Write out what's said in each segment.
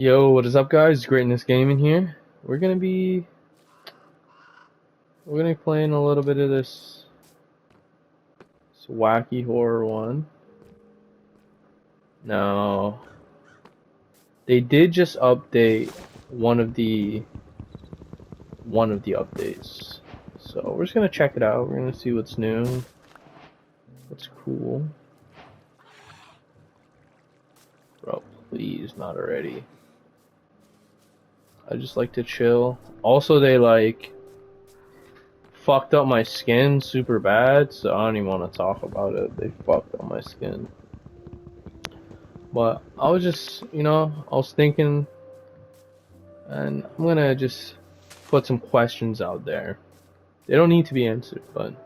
Yo, what is up, guys? Greatness Gaming here. We're gonna be playing a little bit of this wacky horror one. Now, they did just update one of the updates, so we're just gonna check it out. We're gonna see what's new, what's cool. Bro, please, not already. I just like to chill. Also, they fucked up my skin super bad, so I don't even want to talk about it. They fucked up my skin. But I was just, I was thinking, and I'm gonna just put some questions out there. They don't need to be answered, but I'm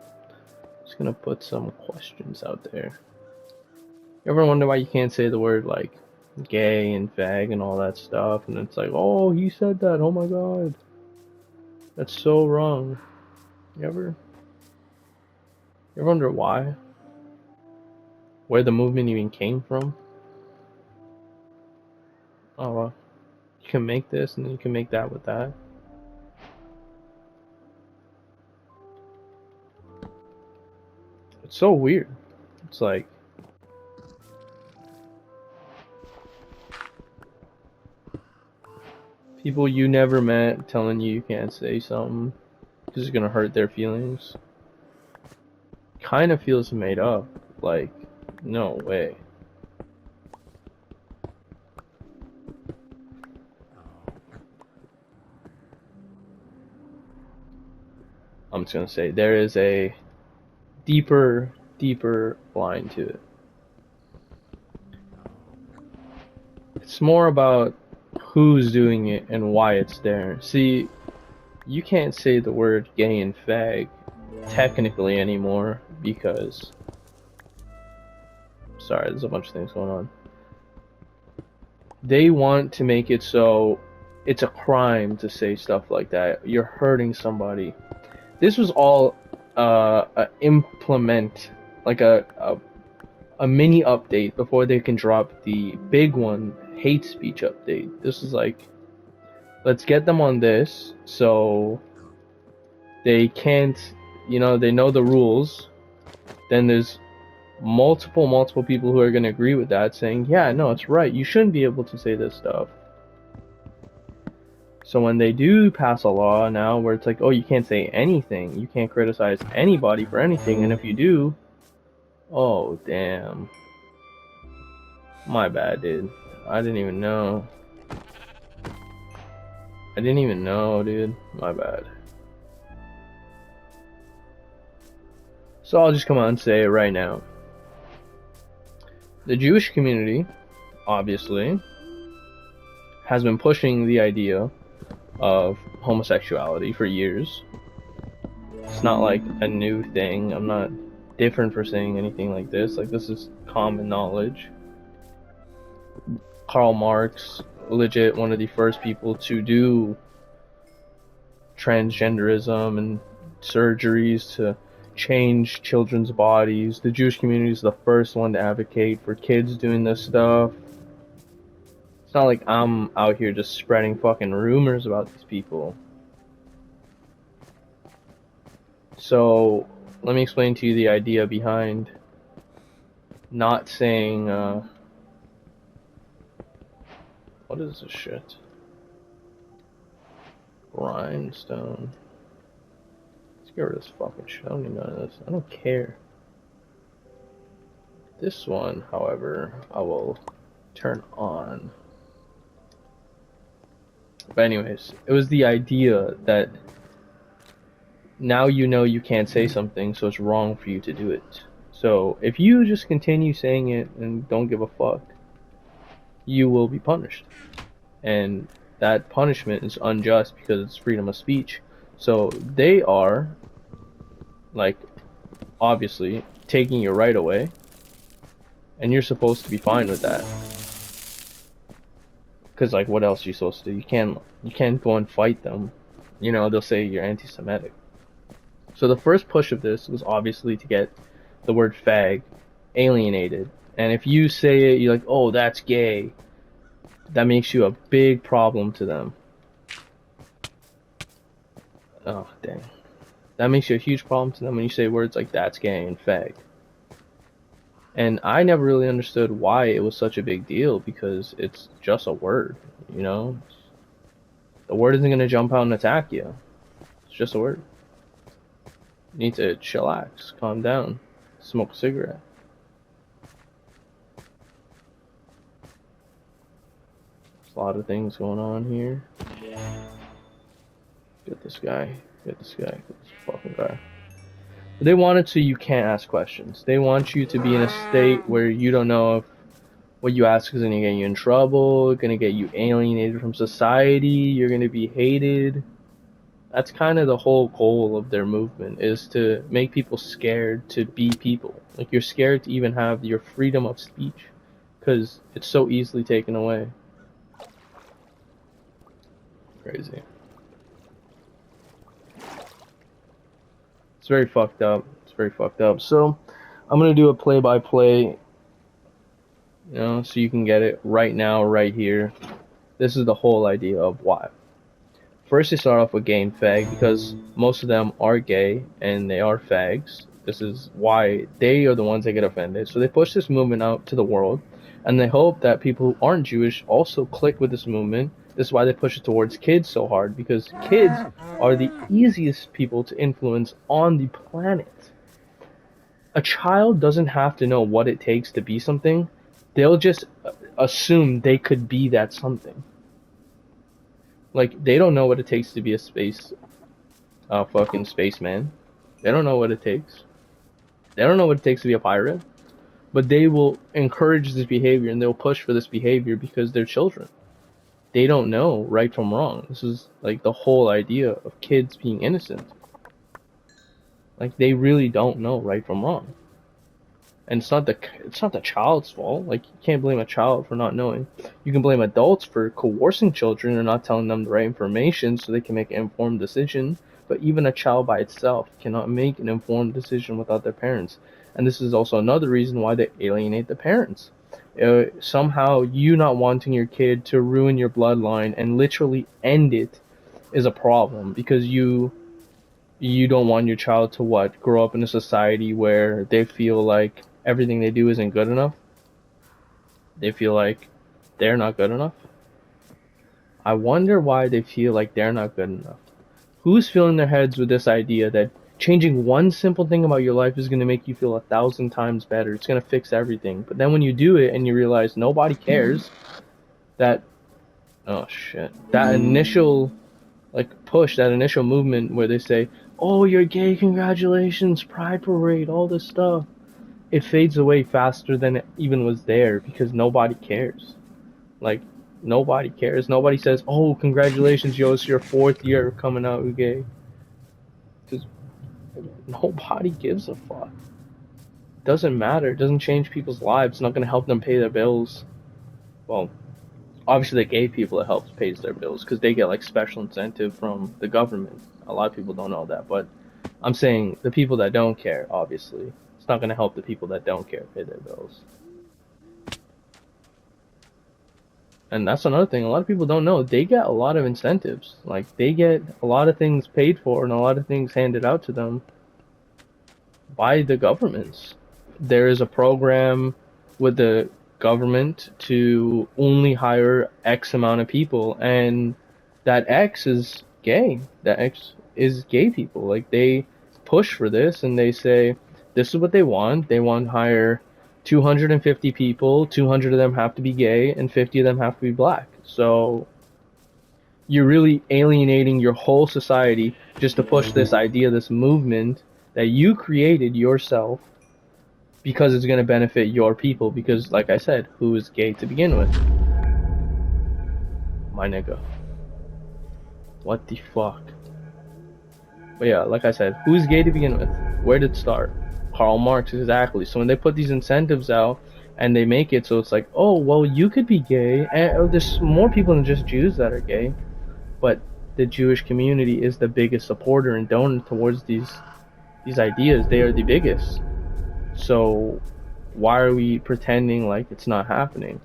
just gonna put some questions out there. You ever wonder why you can't say the word like gay and fag and all that stuff? And it's like, oh, he said that. Oh my god, that's so wrong. You ever wonder why? Where the movement even came from? Oh well, you can make this and then you can make that with that. It's so weird. It's like people you never met telling you can't say something because it's gonna hurt their feelings. Kind of feels made up. Like, no way. I'm just gonna say there is a deeper line to it. It's more about who's doing it and why it's there. See, you can't say the word gay and fag technically anymore because, sorry, there's a bunch of things going on. They want to make it so it's a crime to say stuff like that. You're hurting somebody. This was all implement, like a mini update before they can drop the big one, hate speech update. This is like, let's get them on this so they can't, they know the rules. Then there's multiple people who are going to agree with that, saying, yeah, no, it's right, you shouldn't be able to say this stuff. So when they do pass a law now where it's like, oh, you can't say anything, you can't criticize anybody for anything, and if you do, oh, damn. My bad, dude. I didn't even know. Dude. My bad. So I'll just come out and say it right now. The Jewish community, obviously, has been pushing the idea of homosexuality for years. It's not like a new thing. I'm not different for saying anything like this. Like, this is common knowledge. Karl Marx, legit one of the first people to do transgenderism and surgeries to change children's bodies. The Jewish community is the first one to advocate for kids doing this stuff. It's not like I'm out here just spreading fucking rumors about these people. So, let me explain to you the idea behind not saying, what is this shit? Rhinestone. Let's get rid of this fucking shit. I don't need none of this. I don't care. This one, however, I will turn on. But anyways, it was the idea that now you know you can't say something, so it's wrong for you to do it. So if you just continue saying it and don't give a fuck, you will be punished. And that punishment is unjust because it's freedom of speech. So they are, like, obviously taking your right away, and you're supposed to be fine with that. Because, like, what else are you supposed to do? You can't go and fight them. They'll say you're anti-Semitic. So the first push of this was obviously to get the word fag alienated. And if you say it, you're like, oh, that's gay. that makes you a big problem to them. Oh, dang. That makes you a huge problem to them when you say words like that's gay and fag. And I never really understood why it was such a big deal, because it's just a word, you know? The word isn't gonna jump out and attack you. It's just a word. You need to chillax, calm down, smoke a cigarette. There's a lot of things going on here. Get this guy. Get this guy. Get this fucking guy. They want it so you can't ask questions. They want you to be in a state where you don't know if what you ask is gonna get you in trouble, gonna get you alienated from society, you're gonna be hated. That's kind of the whole goal of their movement, is to make people scared to be people. Like, you're scared to even have your freedom of speech, because it's so easily taken away. Crazy. It's very fucked up. It's very fucked up. So, I'm gonna do a play-by-play, you know, so you can get it right now, right here. This is the whole idea of why. First, they start off with gay and fag, because most of them are gay and they are fags. This is why they are the ones that get offended. So they push this movement out to the world, and they hope that people who aren't Jewish also click with this movement. This is why they push it towards kids so hard, because kids are the easiest people to influence on the planet. A child doesn't have to know what it takes to be something. They'll just assume they could be that something. Like, they don't know what it takes to be a fucking spaceman. They don't know what it takes. They don't know what it takes to be a pirate. But they will encourage this behavior, and they'll push for this behavior because they're children. They don't know right from wrong. This is like the whole idea of kids being innocent. Like, they really don't know right from wrong. And it's not the child's fault. Like, you can't blame a child for not knowing. You can blame adults for coercing children and not telling them the right information so they can make an informed decision. But even a child by itself cannot make an informed decision without their parents. And this is also another reason why they alienate the parents. Somehow, you not wanting your kid to ruin your bloodline and literally end it is a problem, because you don't want your child to grow up in a society where they feel like everything they do isn't good enough. They feel like they're not good enough. I wonder why they feel like they're not good enough. Who's filling their heads with this idea that changing one simple thing about your life is going to make you feel 1,000 times better? It's going to fix everything. But then when you do it and you realize nobody cares, that initial push, that initial movement where they say, oh, you're gay, congratulations, pride parade, all this stuff, it fades away faster than it even was there, because nobody cares. Like, nobody cares. Nobody says, oh, congratulations, yo, it's your 4th year of coming out gay. Because nobody gives a fuck. Doesn't matter. It doesn't change people's lives. It's not going to help them pay their bills. Well, obviously the gay people, it helps pay their bills, because they get like special incentive from the government. A lot of people don't know that, but I'm saying the people that don't care, obviously, it's not going to help the people that don't care pay their bills. And that's another thing, a lot of people don't know. They get a lot of incentives. Like, they get a lot of things paid for and a lot of things handed out to them by the governments. There is a program with the government to only hire X amount of people, and that X is gay. That X is gay people. Like, they push for this, and they say this is what they want. They want to hire 250 people, 200 of them have to be gay, and 50 of them have to be black. So you're really alienating your whole society just to push this idea, this movement that you created yourself, because it's going to benefit your people. Because, like I said, who is gay to begin with? My nigga. What the fuck? But yeah, like I said, who's gay to begin with? Where did it start? Karl Marx, exactly. So when they put these incentives out and they make it so it's like, oh, well, you could be gay, and there's more people than just Jews that are gay, but the Jewish community is the biggest supporter and donor towards these ideas. They are the biggest. So why are we pretending like it's not happening?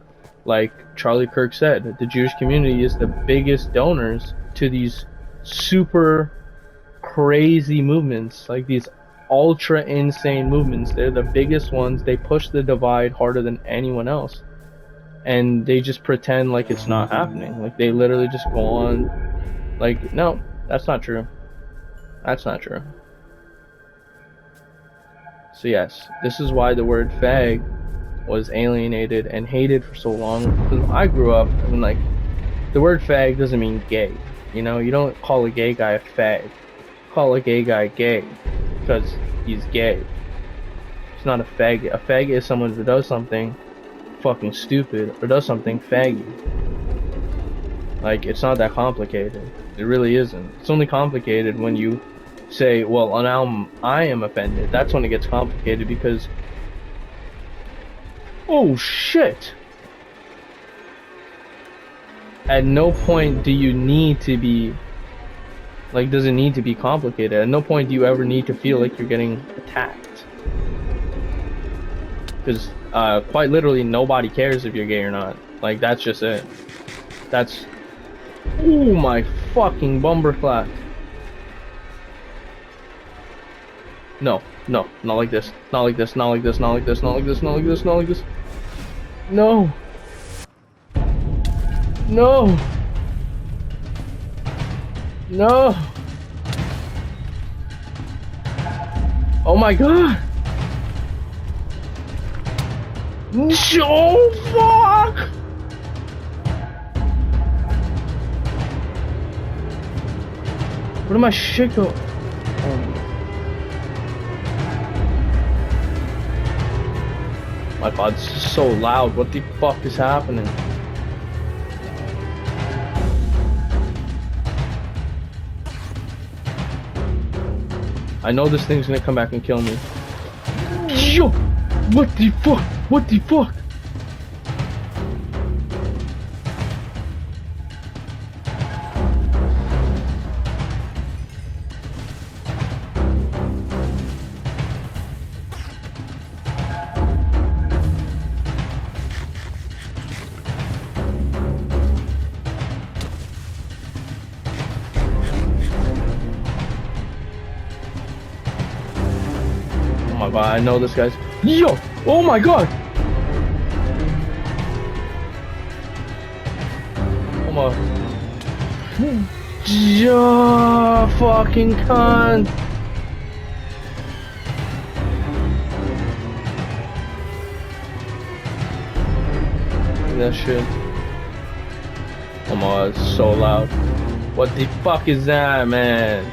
Like Charlie Kirk said, the Jewish community is the biggest donors to these super crazy movements, like these ultra insane movements. They're the biggest ones. They push the divide harder than anyone else. And they just pretend like it's not happening. Like they literally just go on like, no, that's not true. That's not true. So yes, this is why the word fag was alienated and hated for so long. Because when I grew up, and like, the word fag doesn't mean gay. You know, you don't call a gay guy a fag. Call a gay guy gay because he's gay. It's not a faggot. A faggot is someone who does something fucking stupid or does something faggy. Like, it's not that complicated. It really isn't. It's only complicated when you say, well, now I am offended. That's when it gets complicated because... Oh, shit! At no point do you need to be... Like, does it need to be complicated? At no point do you ever need to feel like you're getting attacked. Because, quite literally, nobody cares if you're gay or not. Like, that's just it. That's... Oh my fucking bumperclack. No, no, not like this. Not like this, not like this, not like this, not like this, not like this, not like this. No. No. No. Oh my god. Oh fuck. Where did my shit go? My god, this is so loud. What the fuck is happening? I know this thing's gonna come back and kill me. Yo! What the fuck? What the fuck? Oh my god, I know this guy's... Yo! Oh my god! Oh my... Yeah, fucking cunt! That shit. Oh my god, it's so loud. What the fuck is that, man?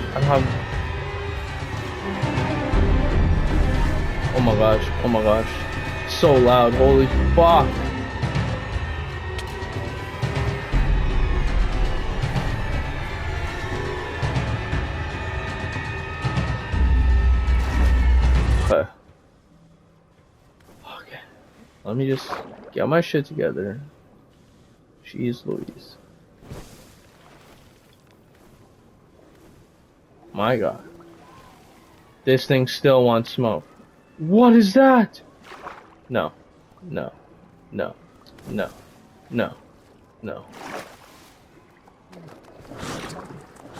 I don't have... Oh my gosh, oh my gosh. So loud, holy fuck. Okay. Okay. Let me just get my shit together. Jeez Louise. My god. This thing still wants smoke. What is that? No. No. No. No. No. No.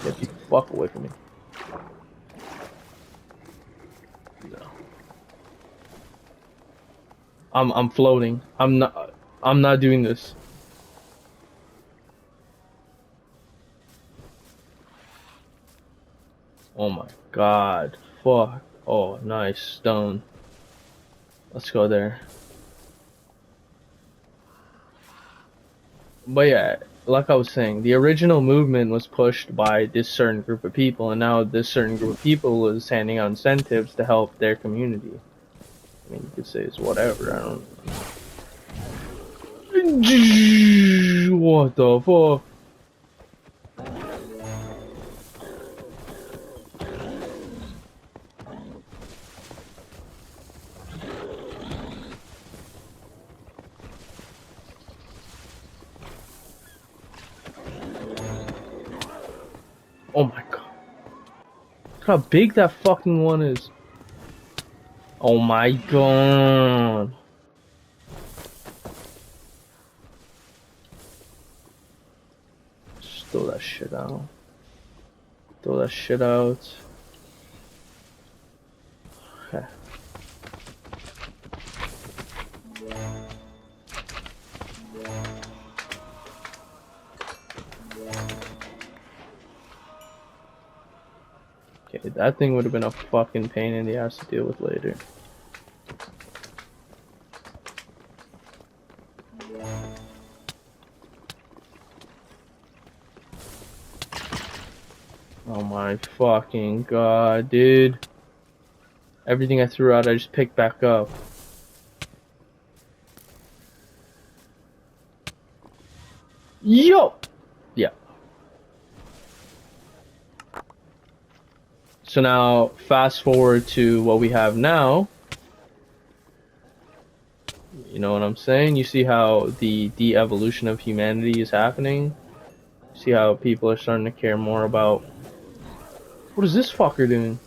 Get the fuck away from me. No. I'm floating. I'm not doing this. Oh my god. Fuck. Oh, nice stone. Let's go there. But yeah, like I was saying, the original movement was pushed by this certain group of people, and now this certain group of people is handing out incentives to help their community. I mean, you could say it's whatever, I don't... What the fuck? Oh my god. Look how big that fucking one is. Oh my god. Just throw that shit out. Throw that shit out. Okay. Okay, that thing would have been a fucking pain in the ass to deal with later. Oh my fucking god, dude. Everything I threw out, I just picked back up. Yo! Yeah. So now, fast forward to what we have now. You know what I'm saying? You see how the de-evolution of humanity is happening? See how people are starting to care more about... What is this fucker doing?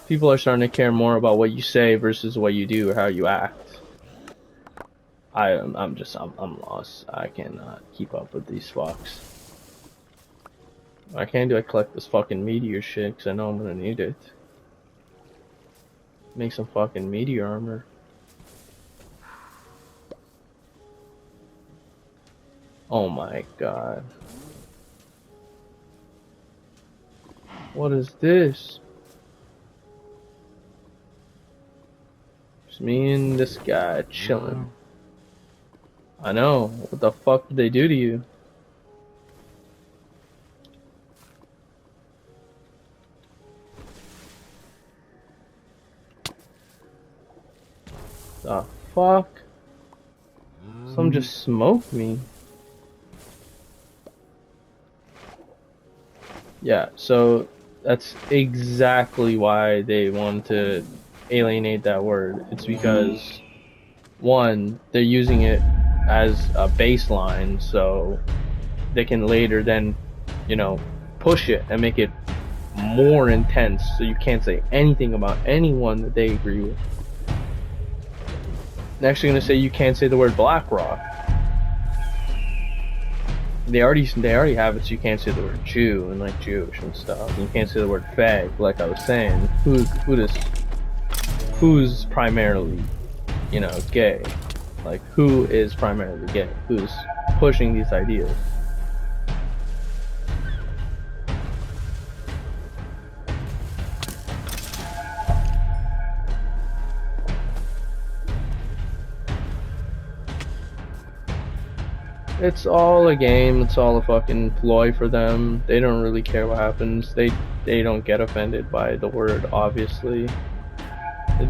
People are starting to care more about what you say versus what you do or how you act. I'm lost. I cannot keep up with these fucks. What I can do, I collect this fucking meteor shit, because I know I'm gonna need it. Make some fucking meteor armor. Oh my god. What is this? Just me and this guy chilling. I know. What the fuck did they do to you? The fuck? Some just smoked me. Yeah, so that's exactly why they want to alienate that word. It's because, one, they're using it as a baseline, so they can later then, you know, push it and make it more intense, so you can't say anything about anyone that they agree with. They're actually gonna say you can't say the word BlackRock. They already have it, so you can't say the word Jew and like Jewish and stuff. And you can't say the word fag, like I was saying. Who's primarily, you know, gay? Like who is primarily gay? Who's pushing these ideas? It's all a game. It's all a fucking ploy for them. They don't really care what happens. They don't get offended by the word, obviously.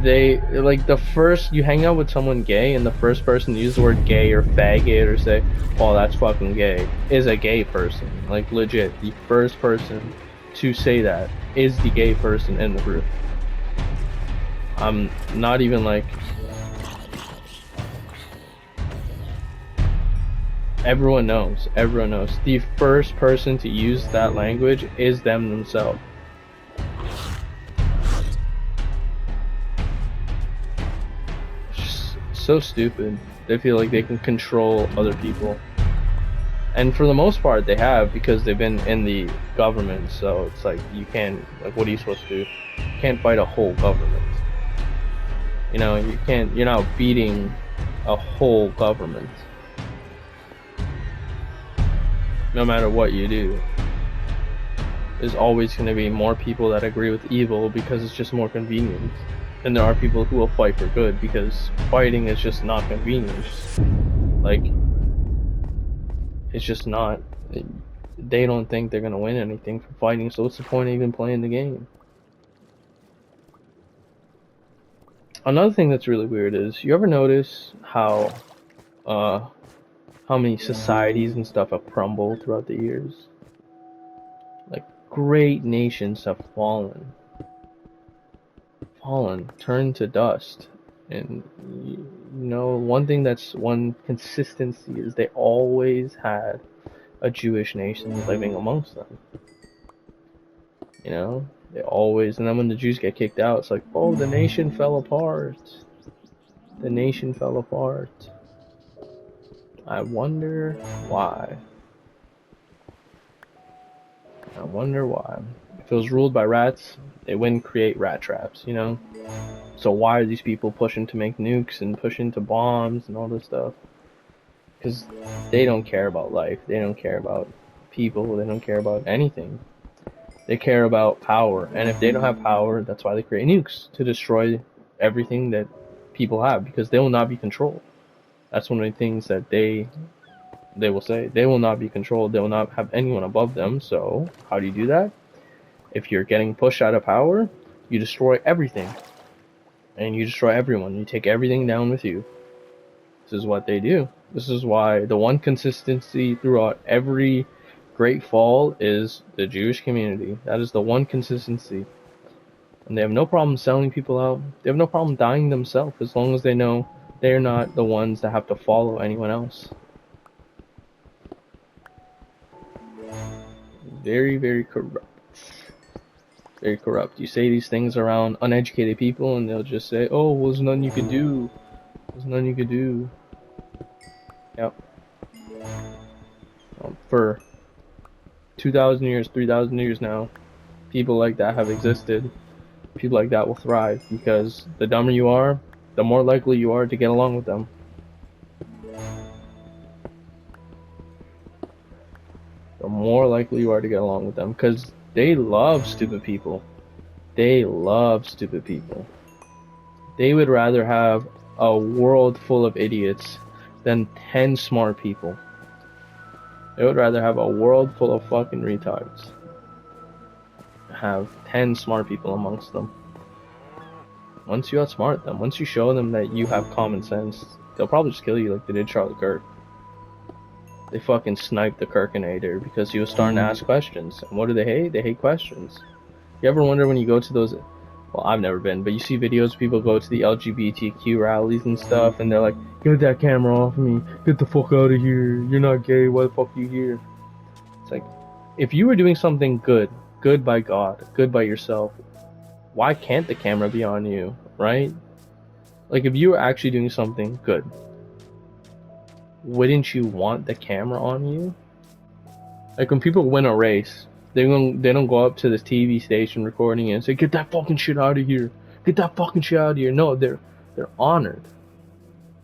They, like, the first you hang out with someone gay and the first person to use the word gay or faggot or say, oh, that's fucking gay, is a gay person. Like, legit, the first person to say that is the gay person in the group. I'm not even like... Everyone knows. Everyone knows. The first person to use that language is them themselves. It's so stupid. They feel like they can control other people. And for the most part, they have, because they've been in the government. So it's like, you can't, like, what are you supposed to do? You can't fight a whole government. You know, you can't, you're not beating a whole government. No matter what you do, there's always going to be more people that agree with evil because it's just more convenient. And there are people who will fight for good because fighting is just not convenient. Like, it's just not. They don't think they're going to win anything from fighting, so what's the point of even playing the game? Another thing that's really weird is, you ever notice how many societies and stuff have crumbled throughout the years? Like, great nations have fallen, turned to dust. And you know, one consistency is they always had a Jewish nation living amongst them. You know, they always, and then when the Jews get kicked out, it's like, oh, the nation fell apart. The nation fell apart. I wonder why. I wonder why. If it was ruled by rats, they wouldn't create rat traps, you know? So why are these people pushing to make nukes and pushing to bombs and all this stuff? Because they don't care about life. They don't care about people. They don't care about anything. They care about power. And if they don't have power, that's why they create nukes, to destroy everything that people have, because they will not be controlled. That's one of the things that they will say. They will not be controlled. They will not have anyone above them. So how do you do that? If you're getting pushed out of power, you destroy everything. And you destroy everyone. You take everything down with you. This is what they do. This is why the one consistency throughout every great fall is the Jewish community. That is the one consistency. And they have no problem selling people out. They have no problem dying themselves, as long as they know they're not the ones that have to follow anyone else. Very, very corrupt. Very corrupt. You say these things around uneducated people and they'll just say, oh, well, there's nothing you can do. There's nothing you can do. Yep. For 2,000 years, 3,000 years now, people like that have existed. People like that will thrive, because the dumber you are, the more likely you are to get along with them. The more likely you are to get along with them, because they love stupid people. They love stupid people. They would rather have a world full of idiots than 10 smart people. They would rather have a world full of fucking retards. Have 10 smart people amongst them. Once you outsmart them, once you show them that you have common sense, they'll probably just kill you like they did Charlie Kirk. They fucking sniped the Kirkinator because he was starting to ask questions. And what do they hate? They hate questions. You ever wonder when you go to those... Well, I've never been, but you see videos of people go to the LGBTQ rallies and stuff, and they're like, get that camera off me. Get the fuck out of here. You're not gay. Why the fuck are you here? It's like, if you were doing something good, good by God, good by yourself, why can't the camera be on you, right? Like, if you were actually doing something good, wouldn't you want the camera on you? Like, when people win a race, they don't go up to this TV station recording and say, get that fucking shit out of here. Get that fucking shit out of here. No, they're honored.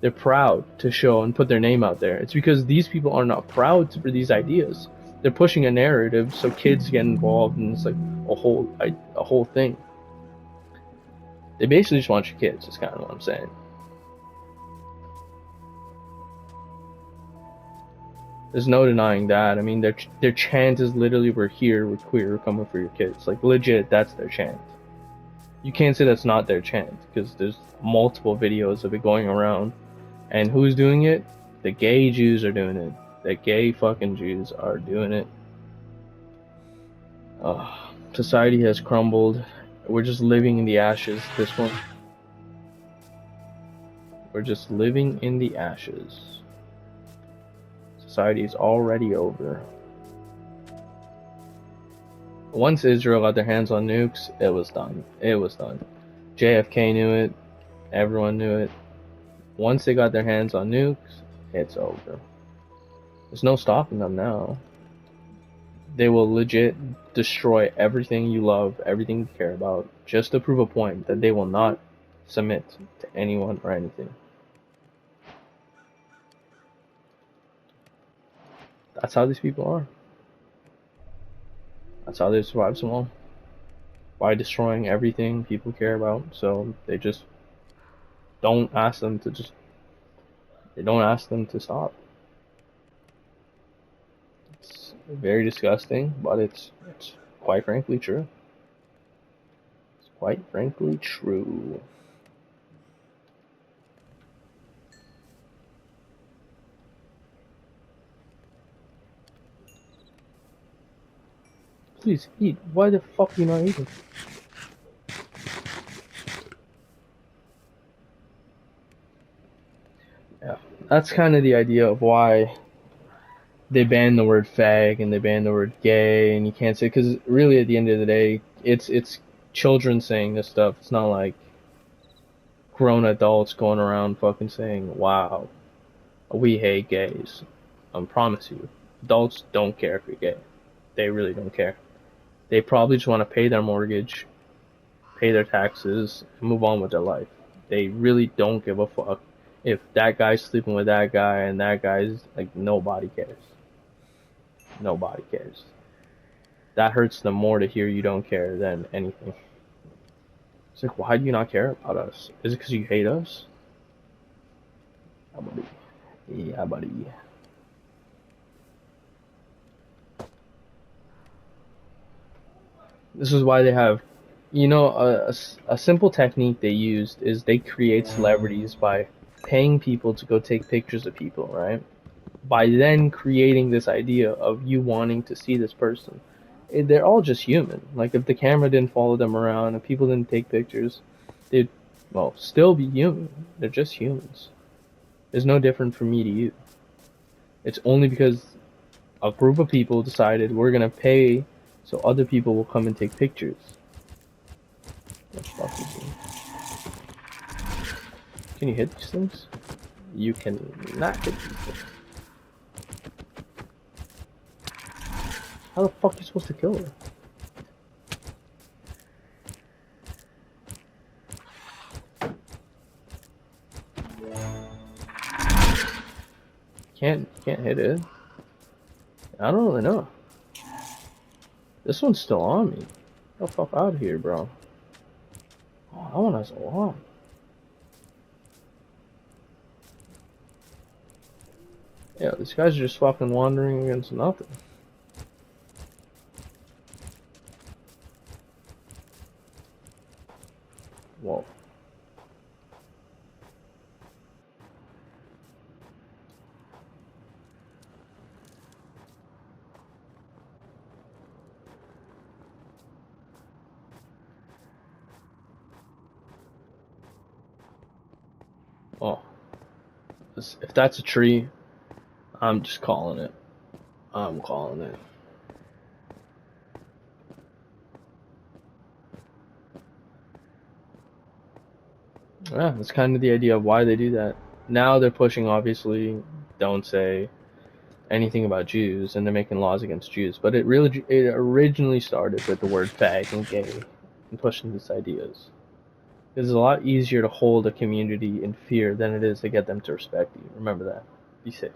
They're proud to show and put their name out there. It's because these people are not proud for these ideas. They're pushing a narrative so kids get involved, and it's like a whole thing. They basically just want your kids, is kind of what I'm saying. There's no denying that. I mean, their chant is literally, we're here, we're queer, we're coming for your kids. Like, legit, that's their chant. You can't say that's not their chant, because there's multiple videos of it going around. And who's doing it? The gay Jews are doing it. The gay fucking Jews are doing it. Society has crumbled. We're just living in the ashes, this one. We're just living in the ashes. Society is already over. Once Israel got their hands on nukes, it was done. It was done. JFK knew it. Everyone knew it. Once they got their hands on nukes, it's over. There's no stopping them now. They will legit destroy everything you love, everything you care about, just to prove a point that they will not submit to anyone or anything. That's how these people are. That's how they survive so long. By destroying everything people care about, so they just don't ask them to they don't ask them to stop. It's very disgusting, but it's quite frankly true. It's quite frankly true. Please eat. Why the fuck are you not eating? Yeah, that's kind of the idea of why they ban the word fag and they ban the word gay, and you can't say, because really at the end of the day, it's children saying this stuff. It's not like grown adults going around fucking saying, "Wow, we hate gays." I promise you, adults don't care if you're gay. They really don't care. They probably just want to pay their mortgage, pay their taxes, and move on with their life. They really don't give a fuck if that guy's sleeping with that guy and that guy's like, nobody cares. Nobody cares. That hurts them more to hear you don't care than anything. It's like, why do you not care about us? Is it because you hate us? Yeah, buddy. Yeah, buddy. This is why they have, a simple technique they used is they create celebrities by paying people to go take pictures of people, right? By then creating this idea of you wanting to see this person. They're all just human. Like, if the camera didn't follow them around, if people didn't take pictures, they'd, well, still be human. They're just humans. It's no different from me to you. It's only because a group of people decided we're gonna pay so other people will come and take pictures. What the fuck is it? Can you hit these things? You can not hit these things. How the fuck are you supposed to kill her? Can't hit it. I don't really know. This one's still on me. Get the fuck out of here, bro. Oh, that one has a lot. Yeah, these guys are just fucking wandering against nothing. Whoa. Oh. If that's a tree, I'm just calling it. I'm calling it. Yeah, that's kind of the idea of why they do that. Now they're pushing, obviously, don't say anything about Jews, and they're making laws against Jews. But it originally started with the word fag and gay, and pushing these ideas. It's a lot easier to hold a community in fear than it is to get them to respect you. Remember that. Be safe.